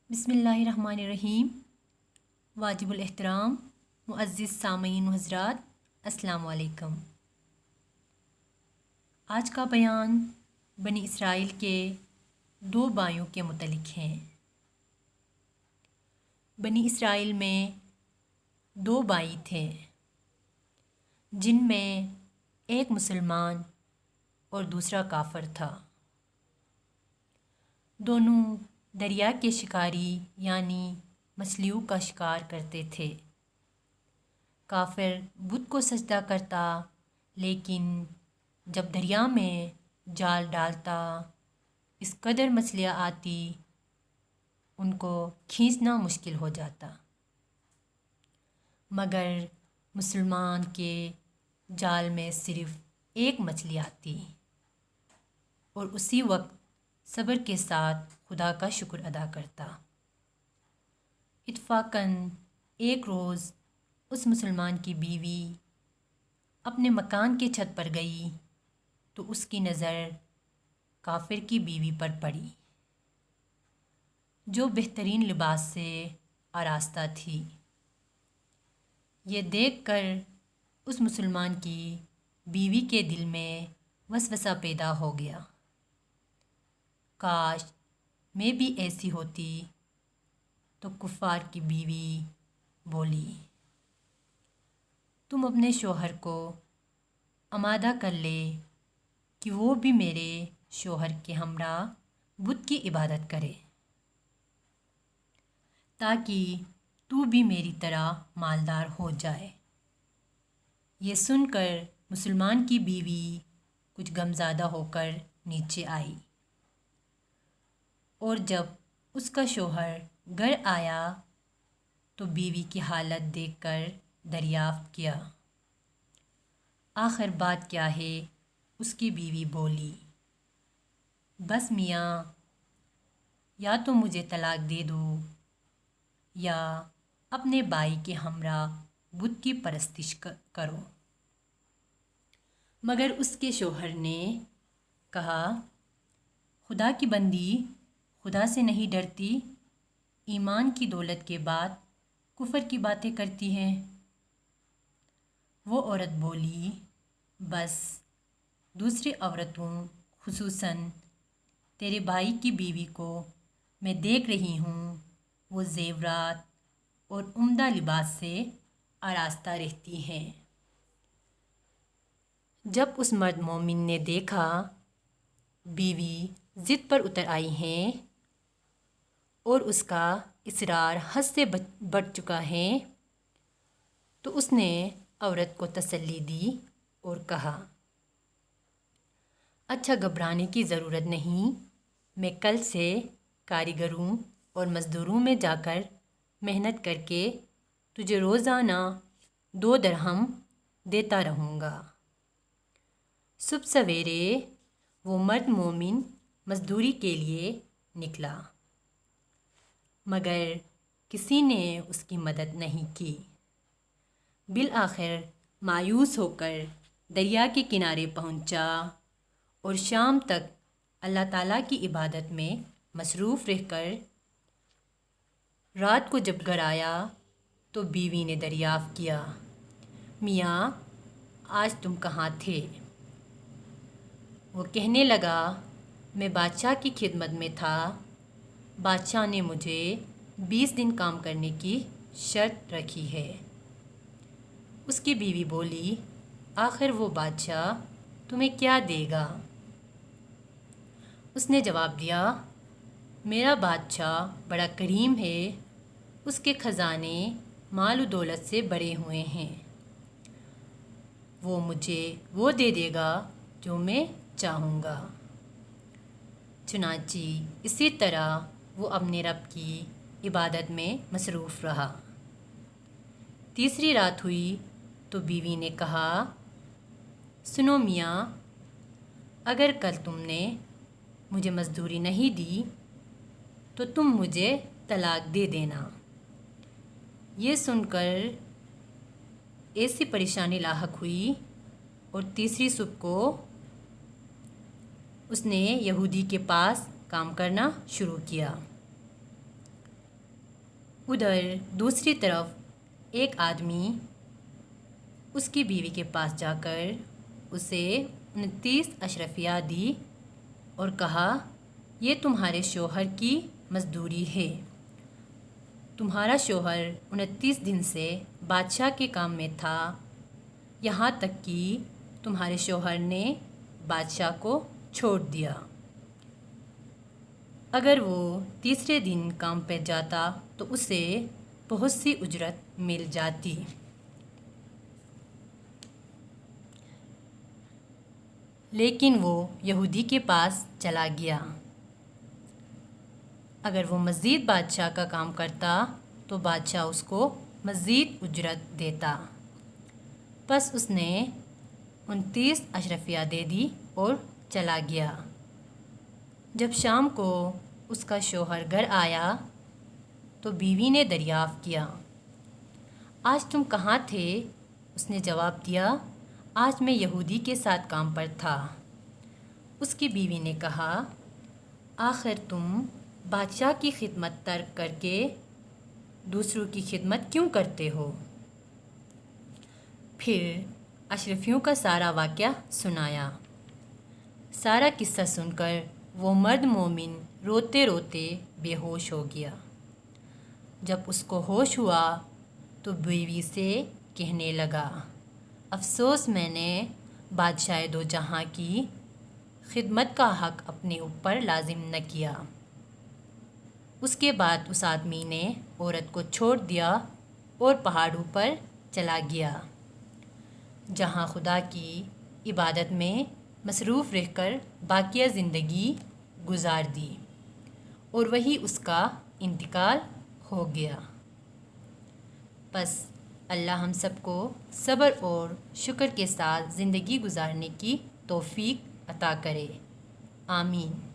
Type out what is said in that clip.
بسم اللہ الرحمن الرحیم۔ واجب الاحترام معزز سامعین و حضرات، السلام علیکم۔ آج کا بیان بنی اسرائیل کے دو بھائیوں کے متعلق ہیں۔ بنی اسرائیل میں دو بھائی تھے جن میں ایک مسلمان اور دوسرا کافر تھا۔ دونوں دریا کے شکاری یعنی مچھلیوں کا شکار کرتے تھے۔ کافر بت کو سجدہ کرتا، لیکن جب دریا میں جال ڈالتا اس قدر مچھلیاں آتی ان کو کھینچنا مشکل ہو جاتا، مگر مسلمان کے جال میں صرف ایک مچھلی آتی اور اسی وقت صبر کے ساتھ خدا کا شکر ادا کرتا۔ اتفاقاً ایک روز اس مسلمان کی بیوی اپنے مکان کے چھت پر گئی تو اس کی نظر کافر کی بیوی پر پڑی جو بہترین لباس سے آراستہ تھی۔ یہ دیکھ کر اس مسلمان کی بیوی کے دل میں وسوسہ پیدا ہو گیا، کاش میں بھی ایسی ہوتی۔ تو کفار کی بیوی بولی، تم اپنے شوہر کو آمادہ کر لے کہ وہ بھی میرے شوہر کے ہمراہ بت کی عبادت کرے، تاکہ تو بھی میری طرح مالدار ہو جائے۔ یہ سن کر مسلمان کی بیوی کچھ غمزدہ ہو کر نیچے آئی، اور جب اس کا شوہر گھر آیا تو بیوی کی حالت دیکھ کر دریافت کیا۔ آخر بات کیا ہے؟ اس کی بیوی بولی، بس میاں، یا تو مجھے طلاق دے دو یا اپنے بھائی کے ہمراہ بت کی پرستش کرو۔ مگر اس کے شوہر نے کہا، خدا کی بندی خدا سے نہیں ڈرتی، ایمان کی دولت کے بعد کفر کی باتیں کرتی ہے۔ وہ عورت بولی، بس دوسری عورتوں خصوصاً تیرے بھائی کی بیوی کو میں دیکھ رہی ہوں، وہ زیورات اور عمدہ لباس سے آراستہ رہتی ہیں۔ جب اس مرد مومن نے دیکھا بیوی ضد پر اتر آئی ہے اور اس کا اصرار حد سے بڑھ چکا ہے تو اس نے عورت کو تسلی دی اور کہا، اچھا، گھبرانے کی ضرورت نہیں، میں کل سے کاریگروں اور مزدوروں میں جا کر محنت کر کے تجھے روزانہ 2 درہم دیتا رہوں گا۔ صبح سویرے وہ مرد مومن مزدوری کے لیے نکلا، مگر کسی نے اس کی مدد نہیں کی۔ بالآخر مایوس ہو کر دریا کے کنارے پہنچا اور شام تک اللہ تعالیٰ کی عبادت میں مصروف رہ کر رات کو جب گھر آیا تو بیوی نے دریافت کیا، میاں، آج تم کہاں تھے؟ وہ کہنے لگا، میں بادشاہ کی خدمت میں تھا، بادشاہ نے مجھے 20 دن کام کرنے کی شرط رکھی ہے۔ اس کی بیوی بولی، آخر وہ بادشاہ تمہیں کیا دے گا؟ اس نے جواب دیا، میرا بادشاہ بڑا کریم ہے، اس کے خزانے مال و دولت سے بھرے ہوئے ہیں، وہ مجھے وہ دے دے گا جو میں چاہوں گا۔ چنانچہ اسی طرح وہ اپنے رب کی عبادت میں مصروف رہا۔ تیسری رات ہوئی تو بیوی نے کہا، سنو میاں، اگر کل تم نے مجھے مزدوری نہیں دی تو تم مجھے طلاق دے دینا۔ یہ سن کر ایسی پریشانی لاحق ہوئی اور تیسری صبح کو اس نے یہودی کے پاس کام کرنا شروع کیا۔ ادھر دوسری طرف ایک آدمی اس کی بیوی کے پاس جا کر اسے 29 اشرفیہ دی اور کہا، یہ تمہارے شوہر کی مزدوری ہے۔ تمہارا شوہر 29 دن سے بادشاہ کے کام میں تھا، یہاں تک کہ تمہارے شوہر نے بادشاہ کو چھوڑ دیا۔ اگر وہ تیسرے دن کام پہ جاتا تو اسے بہت سی اجرت مل جاتی۔ لیکن وہ یہودی کے پاس چلا گیا۔ اگر وہ مزید بادشاہ کا کام کرتا تو بادشاہ اس کو مزید اجرت دیتا۔ بس اس نے 29 اشرفیہ دے دی اور چلا گیا۔ جب شام کو اس کا شوہر گھر آیا تو بیوی نے دریافت کیا، آج تم کہاں تھے؟ اس نے جواب دیا، آج میں یہودی کے ساتھ کام پر تھا۔ اس کی بیوی نے کہا، آخر تم بادشاہ کی خدمت ترک کر کے دوسروں کی خدمت کیوں کرتے ہو؟ پھر اشرفیوں کا سارا واقعہ سنایا۔ سارا قصہ سن کر وہ مرد مومن روتے روتے بے ہوش ہو گیا۔ جب اس کو ہوش ہوا تو بیوی سے کہنے لگا، افسوس میں نے بادشاہ دو جہاں کی خدمت کا حق اپنے اوپر لازم نہ کیا۔ اس کے بعد اس آدمی نے عورت کو چھوڑ دیا اور پہاڑوں پر چلا گیا، جہاں خدا کی عبادت میں مصروف رہ کر باقیہ زندگی گزار دی، اور وہی اس کا انتقال ہو گیا۔ بس اللہ ہم سب کو صبر اور شکر کے ساتھ زندگی گزارنے کی توفیق عطا کرے، آمین۔